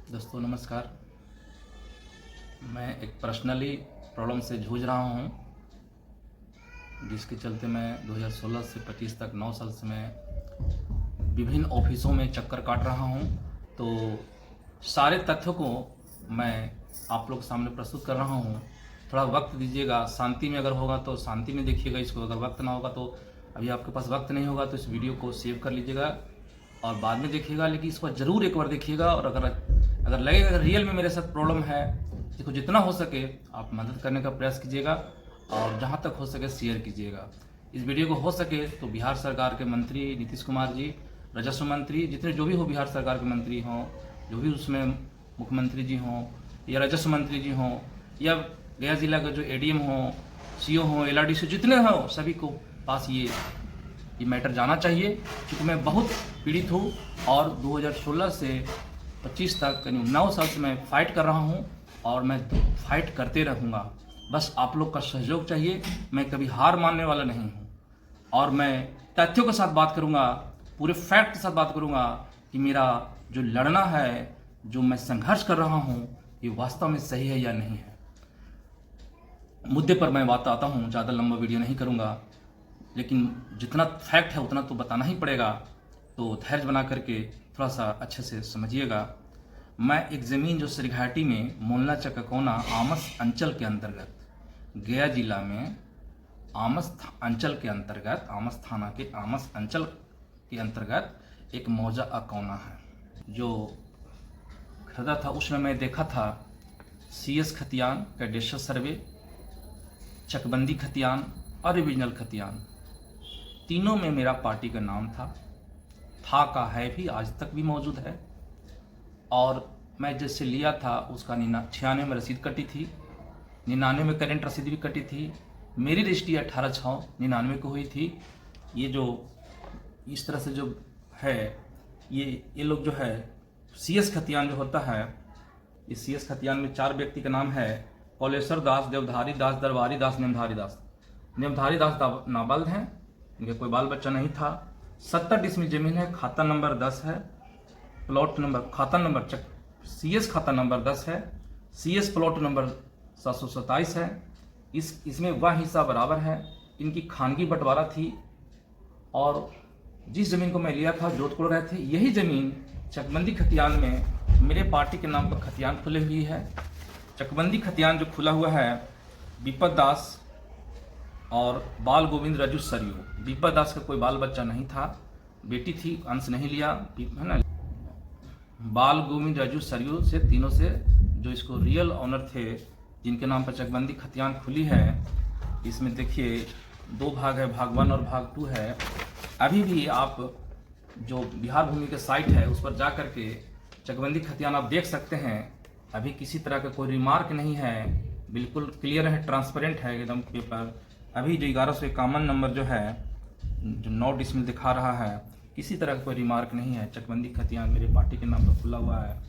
दोस्तों नमस्कार। मैं एक पर्सनली प्रॉब्लम से जूझ रहा हूँ, जिसके चलते मैं 2016 से 25 तक 9 साल से मैं विभिन्न ऑफिसों में चक्कर काट रहा हूँ। तो सारे तथ्यों को मैं आप लोग के सामने प्रस्तुत कर रहा हूँ। थोड़ा वक्त दीजिएगा, शांति में अगर होगा तो शांति में देखिएगा इसको, अगर वक्त ना होगा तो अभी आपके पास वक्त नहीं होगा तो इस वीडियो को सेव कर लीजिएगा और बाद में देखिएगा, लेकिन इसको ज़रूर एक बार देखिएगा। और अगर लगेगा अगर रियल में मेरे साथ प्रॉब्लम है, देखो जितना हो सके आप मदद करने का प्रयास कीजिएगा और जहाँ तक हो सके शेयर कीजिएगा। इस वीडियो को हो सके तो बिहार सरकार के मंत्री नीतीश कुमार जी, राजस्व मंत्री, जितने जो भी हो बिहार सरकार के मंत्री हों, जो भी उसमें मुख्यमंत्री जी हों या राजस्व मंत्री जी हों या गया जिला का जो एडीएम हो, सीओ हो, एलआरडीसी जितने हो, सभी को पास ये मैटर जाना चाहिए। क्योंकि मैं बहुत पीड़ित हूँ और 2016 से 25 तक करीब 9 साल से मैं फाइट कर रहा हूँ और मैं फाइट करते रहूँगा। बस आप लोग का सहयोग चाहिए। मैं कभी हार मानने वाला नहीं हूँ और मैं तथ्यों के साथ बात करूँगा, पूरे फैक्ट के साथ बात करूँगा कि मेरा जो लड़ना है, जो मैं संघर्ष कर रहा हूँ, ये वास्तव में सही है या नहीं है। मुद्दे पर मैं बात आता हूँ, ज़्यादा लंबा वीडियो नहीं करूँगा, लेकिन जितना फैक्ट है उतना तो बताना ही पड़ेगा। तो धैर्य बना करके थोड़ा सा अच्छे से समझिएगा। मैं एक ज़मीन जो सिरघाटी में मोलना चककोना आमस अंचल के अंतर्गत, गया जिला में आमस अंचल के अंतर्गत, आमस थाना के आमस अंचल के अंतर्गत एक मौजा अकोना है जो खरीदा था। उसमें मैं देखा था CS खतियान, कैडेस्टर सर्वे, चकबंदी खतियान और रिविजनल खतियान, तीनों में मेरा पार्टी का नाम था का है भी, आज तक भी मौजूद है। और मैं जैसे लिया था उसका 96 में रसीद कटी थी, 99 में करेंट रसीद भी कटी थी। मेरी रजिस्ट्री 18/6/99 को हुई थी। ये जो इस तरह से जो है, ये लोग जो है CS खतियान जो होता है, इस CS खतियान में 4 व्यक्ति का नाम है, कौलेश्वर दास, देवधारी दास, दरबारी दास, नेमधारी दास। नेमधारी दास नाबालिग हैं, इनके कोई बाल बच्चा नहीं था। 70 डिसमिल जमीन है, खाता नंबर 10 है, प्लॉट नंबर, खाता नंबर CS खाता नंबर 10 है, CS प्लॉट नंबर 727 है। इसमें वह हिस्सा बराबर है। इनकी खानगी बंटवारा थी और जिस जमीन को मैं लिया था जोधपुर रहे थे, यही जमीन चकबंदी खतियान में मेरे पार्टी के नाम पर खतियान खुली हुई है। चकबंदी खतियान जो खुला हुआ है, विपत दास और बाल गोविंद रजू सरयू। विपत दास का कोई बाल बच्चा नहीं था, बेटी थी, अंश नहीं लिया, है ना। बाल गोविंद रजू सरयू से तीनों से जो इसको रियल ऑनर थे, जिनके नाम पर चकबंदी खतियान खुली है। इसमें देखिए 2 भाग है, भाग 1 और भाग 2 है। अभी भी आप जो बिहार भूमि के साइट है उस पर जा करके चकबंदी खतियान आप देख सकते हैं। अभी किसी तरह का कोई रिमार्क नहीं है, बिल्कुल क्लियर है, ट्रांसपेरेंट है एकदम पेपर। अभी जो 1151 नंबर जो है, जो 9 डिसमिल दिखा रहा है, किसी तरह का कोई रिमार्क नहीं है। चकबंदी खतियान मेरे पार्टी के नाम पर खुला हुआ है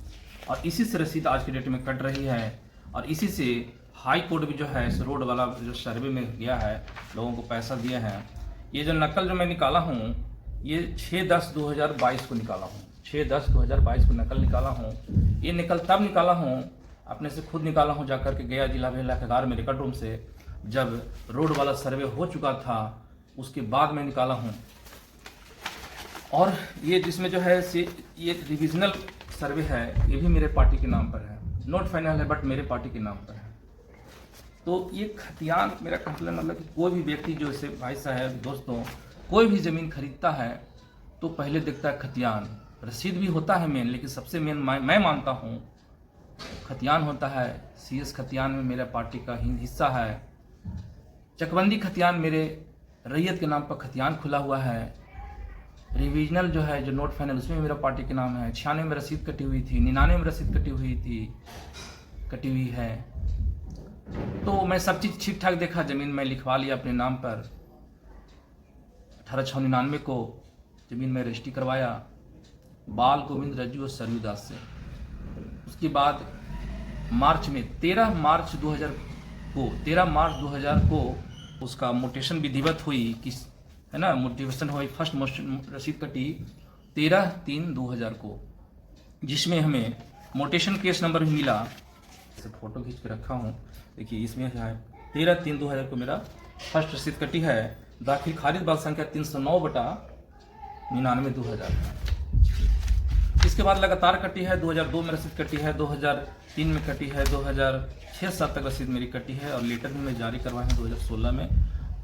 और इसी से रसीद आज की डेट में कट रही है। और इसी से हाई कोर्ट भी जो है इस रोड वाला जो सर्वे में गया है, लोगों को पैसा दिया है। ये जो नकल जो मैं निकाला हूँ, ये 6/10/2022 को निकाला हूँ, 6/10/2022 को नकल निकाला हूँ। ये निकल तब निकाला हूँ, अपने से खुद निकाला हूँ, जाकर के गया जिला भेलाखेगार में रिकॉर्ड रूम से, जब रोड वाला सर्वे हो चुका था उसके बाद मैं निकाला हूँ। और ये जिसमें जो है ये रिविजनल सर्वे है, ये भी मेरे पार्टी के नाम पर है, नॉट फाइनल है बट मेरे पार्टी के नाम पर है। तो ये खतियान मेरा कहना मतलब कि कोई भी व्यक्ति जो इसे भाई साहब दोस्तों कोई भी ज़मीन खरीदता है तो पहले देखता है खतियान। रसीद भी होता है मेन, लेकिन सबसे मेन मैं मानता हूँ खतियान होता है। CS खतियान में मेरा पार्टी का हिस्सा है। चकबंदी खतियान मेरे रैयत के नाम पर खतियान खुला हुआ है। रिविजनल जो है, जो नोट फाइनल, उसमें मेरा पार्टी के नाम है। 96 में रसीद कटी हुई थी, 99 में रसीद कटी हुई है। तो मैं सब चीज़ ठीक ठाक देखा, ज़मीन मैं लिखवा लिया अपने नाम पर। 18/6/99 को ज़मीन में रजिस्ट्री करवाया बाल गोविंद रज्जू और सरयू दास से। उसके बाद मार्च में 13 मार्च 2000 को उसका मोटेशन विधिवत हुई, किस है ना, मोटिवेशन हुई। फर्स्ट रसीद कटी 13/3/2000 को, जिसमें हमें मोटेशन केस नंबर भी मिला, इसे फोटो खींच के रखा हूँ। देखिए इसमें है 13/3/2000 को मेरा फर्स्ट रसीद कटी है। दाखिल खारिज बात संख्या 309/99/2000। इसके बाद लगातार कटी है, 2002 में रसीद कटी है, 2003 में कटी है, 2006-07 तक रसीद मेरी कटी है और लेटर भी मैं जारी करवाए हैं 2016 में।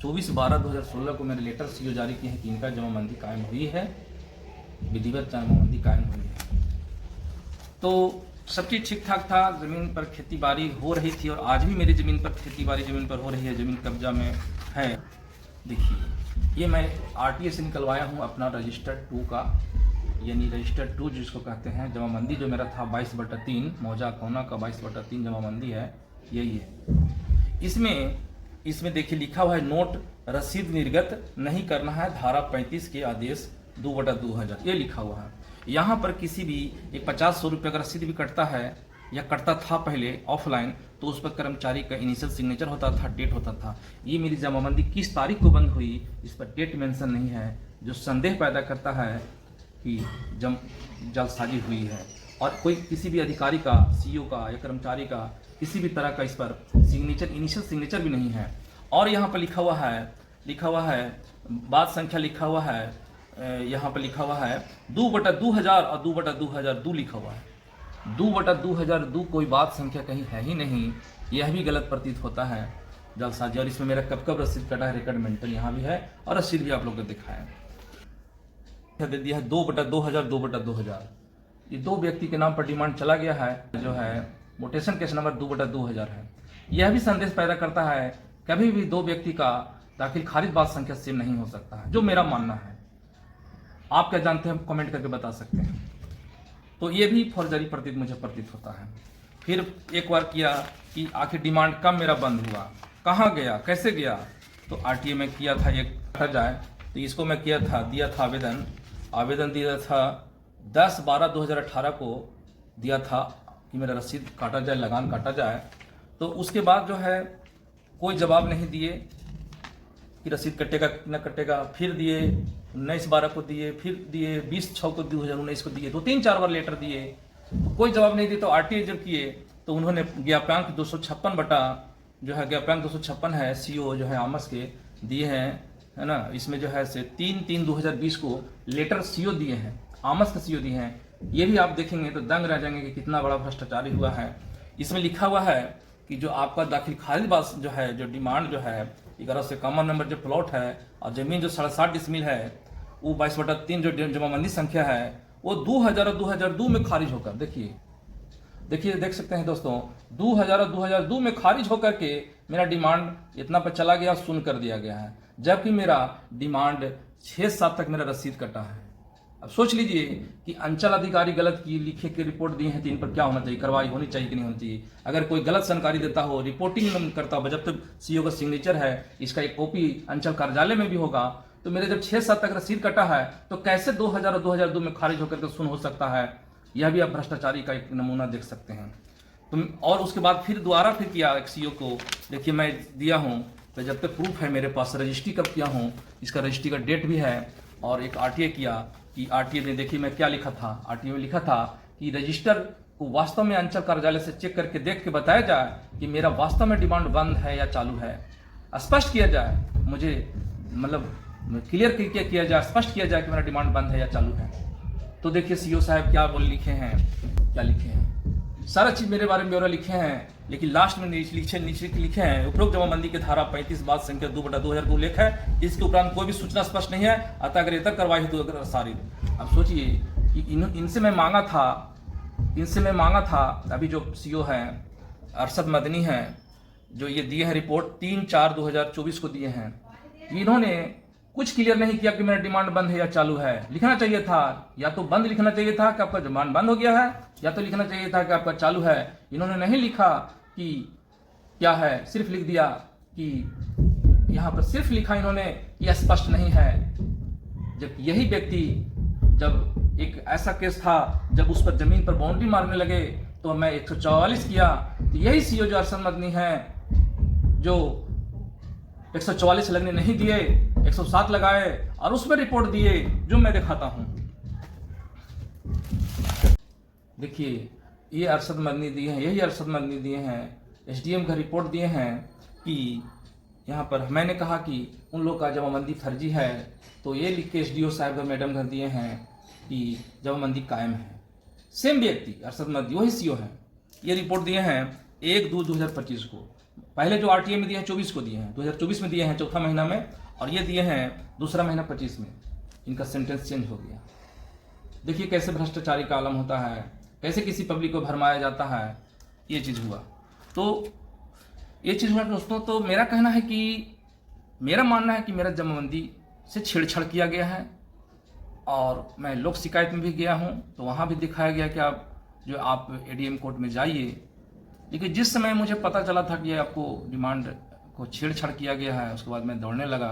24/12/2016 को मैंने लेटर सीओ जारी किए हैं कि इनका जमाबंदी कायम हुई है, विधिवत जमाबंदी कायम हुई है। तो सब चीज़ ठीक ठाक था, ज़मीन पर खेती बाड़ी हो रही थी और आज भी मेरी ज़मीन पर खेती बाड़ी ज़मीन पर हो रही है, ज़मीन कब्जा में है। देखिए ये मैं आरटीए से निकलवाया हूँ अपना रजिस्टर 2 का, यानी रजिस्टर 2 जिसको कहते हैं। जमाबंदी जो मेरा था 22/3 मौजा कोना का 22/3 जमाबंदी है, यही है। इसमें देखिए लिखा हुआ है नोट रसीद निर्गत नहीं करना है, धारा 35 के आदेश 2/2000 ये लिखा हुआ है। यहाँ पर किसी भी एक 50-100 रुपये का रसीद भी कटता है या कटता था पहले ऑफलाइन, तो उस पर कर्मचारी का इनिशियल सिग्नेचर होता था, डेट होता था। ये मेरी जमाबंदी किस तारीख को बंद हुई इस पर डेट मेंशन नहीं है, जो संदेह पैदा करता है कि जल्दसाजी हुई है। और कोई किसी भी अधिकारी का, सीईओ का या कर्मचारी का किसी भी तरह का इस पर सिग्नेचर, इनिशियल सिग्नेचर भी नहीं है। और यहाँ पर लिखा हुआ है बात संख्या लिखा हुआ है, यहाँ पर लिखा हुआ है 2/2000 और 2/2002 लिखा हुआ है। 2/2002 कोई बात संख्या कहीं है ही नहीं, यह भी गलत प्रतीत होता है, जल्दसाजी। और इसमें मेरा कब रसीद कटा है, रिकॉर्ड मेंटल यहाँ भी है और रसीद भी आप लोग को दिखाया दे दिया है 2/2000 2/2000। ये 2 व्यक्ति के नाम पर डिमांड चला गया है, जो है मोटेशन केस नंबर 2/2000 है। यह भी संदेश पैदा करता है कभी भी 2 व्यक्ति का दाखिल खारिज बात संख्या सेम नहीं हो सकता है, जो मेरा मानना है। आप क्या जानते हैं कमेंट करके बता सकते हैं। तो ये भी फौजदारी प्रतीत मुझे प्रतीत होता है। फिर एक बार किया कि आखिर डिमांड कब मेरा बंद हुआ, कहाँ गया, कैसे गया, तो आरटीए में किया था एक जाए, तो इसको मैं किया था, दिया था आवेदन दिया था 10/12/2018 को दिया था कि मेरा रसीद काटा जाए, लगान काटा जाए। तो उसके बाद जो है कोई जवाब नहीं दिए कि रसीद कटेगा न कटेगा। फिर दिए 19/12 को दिए, फिर दिए 20/6 को 2019 को दिए, 2-3-4 बार लेटर दिए, तो कोई जवाब नहीं दिए। तो आरटीए जब किए तो उन्होंने ज्ञापनांक 256 है, सीओ जो है आमस के दिए हैं, है ना। इसमें जो है से 3/3/2020 को लेटर सीओ दिए हैं, आमस के सीओ दिए हैं। ये भी आप देखेंगे तो दंग रह जाएंगे कि कितना बड़ा भ्रष्टाचारी हुआ है। इसमें लिखा हुआ है कि जो आपका दाखिल खारिज बात जो है, जो डिमांड जो है 11 से कॉमन नंबर जो प्लॉट है और जमीन जो 60.5 डिसमिल है, वो 22/3 जो जमाबंदी संख्या है वो 2000 और 2002 में खारिज होकर, देखिए देख सकते हैं दोस्तों, 2000 और 2002 में खारिज होकर के मेरा डिमांड इतना पर चला गया, सुन कर दिया गया है, जबकि मेरा डिमांड 6-7 तक मेरा रसीद कटा है। अब सोच लीजिए कि अंचल अधिकारी गलत की लिखे के रिपोर्ट दी है, तो इन पर क्या होना चाहिए, कार्रवाई होनी चाहिए कि नहीं होनी चाहिए। अगर कोई गलत जानकारी देता हो, रिपोर्टिंग करता हो, जब तक सीईओ का सिग्नेचर है, इसका एक कॉपी अंचल कार्यालय में भी होगा, तो मेरे जब 6-7 तक रसीद कटा है तो कैसे 2000 और 2002 में खारिज होकर के सुन हो सकता है। यह भी आप भ्रष्टाचारी का एक नमूना देख सकते हैं। और उसके बाद फिर दोबारा फिर किया एक सीईओ को, देखिए मैं दिया हूँ, तो जब तक प्रूफ है मेरे पास, रजिस्ट्री कब किया हूँ, इसका रजिस्ट्री का डेट भी है। और एक आरटीए किया कि आरटीए में देखिए मैं क्या लिखा था, आरटीए में लिखा था कि रजिस्टर को वास्तव में अंचल कार्यालय से चेक करके देख के बताया जाए कि मेरा वास्तव में डिमांड बंद है या चालू है, स्पष्ट किया जाए, मुझे मतलब क्लियर किया जाए, स्पष्ट किया जाए कि मेरा डिमांड बंद है या चालू है। तो देखिए सीईओ साहब क्या लिखे हैं, सारा चीज मेरे बारे में ब्यौरा लिखे हैं, लेकिन लास्ट में नीचे लिखे हैं उपरोक्त जमाबंदी के धारा 35 बात संख्या 2/2000 को उल्लेख है, इसके उपरांत कोई भी सूचना स्पष्ट नहीं है, अतः अगर तक कार्रवाई तो अगर सारी। अब सोचिए कि इनसे मैं मांगा था अभी जो सीईओ हैं अरशद मदनी हैं, जो ये दिए हैं रिपोर्ट 3/4/2024 को दिए हैं, इन्होंने कुछ क्लियर नहीं किया कि मेरा डिमांड बंद है या चालू है। लिखना चाहिए था, या तो बंद लिखना चाहिए था कि आपका डिमांड बंद हो गया है, या तो लिखना चाहिए था कि आपका चालू है। इन्होंने नहीं लिखा कि क्या है, सिर्फ लिख दिया कि यहाँ पर सिर्फ लिखा इन्होंने यह स्पष्ट नहीं है। जब यही व्यक्ति, जब एक ऐसा केस था जब उस पर जमीन पर बाउंड्री मारने लगे तो मैं 144 किया, तो यही सीईओ जो अरशद मदनी है जो 144 लगने नहीं दिए, 107 लगाए और उसमें रिपोर्ट दिए, जो मैं दिखाता हूं। देखिए ये अरशद मदनी दिए हैं, यही अरशद मदनी दिए हैं, एसडीएम का रिपोर्ट दिए हैं कि यहाँ पर मैंने कहा कि उन लोग का जमाबंदी फर्जी है, तो ये लिख के एसडीओ साहब का मैडम घर दिए हैं कि जमाबंदी कायम है। सेम व्यक्ति अरशद मदनी वही सीओ है, ये रिपोर्ट दिए हैं 1/2/2025 को। पहले जो आरटीए में दिए हैं 24 को दिए हैं, 2024 में दिए हैं चौथा महीना में, और ये दिए हैं दूसरा महीना 25 में। इनका सेंटेंस चेंज हो गया। देखिए कैसे भ्रष्टाचारी का आलम होता है, कैसे किसी पब्लिक को भरमाया जाता है। ये चीज़ हुआ, तो ये चीज़ हुआ दोस्तों। तो मेरा कहना है कि मेरा मानना है कि मेरा जमाबंदी से छेड़छाड़ किया गया है, और मैं लोक शिकायत में भी गया हूँ, तो वहाँ भी दिखाया गया कि आप एडीएम कोर्ट में जाइए। लेकिन जिस समय मुझे पता चला था कि आपको डिमांड को छेड़छाड़ किया गया है, उसके बाद मैं दौड़ने लगा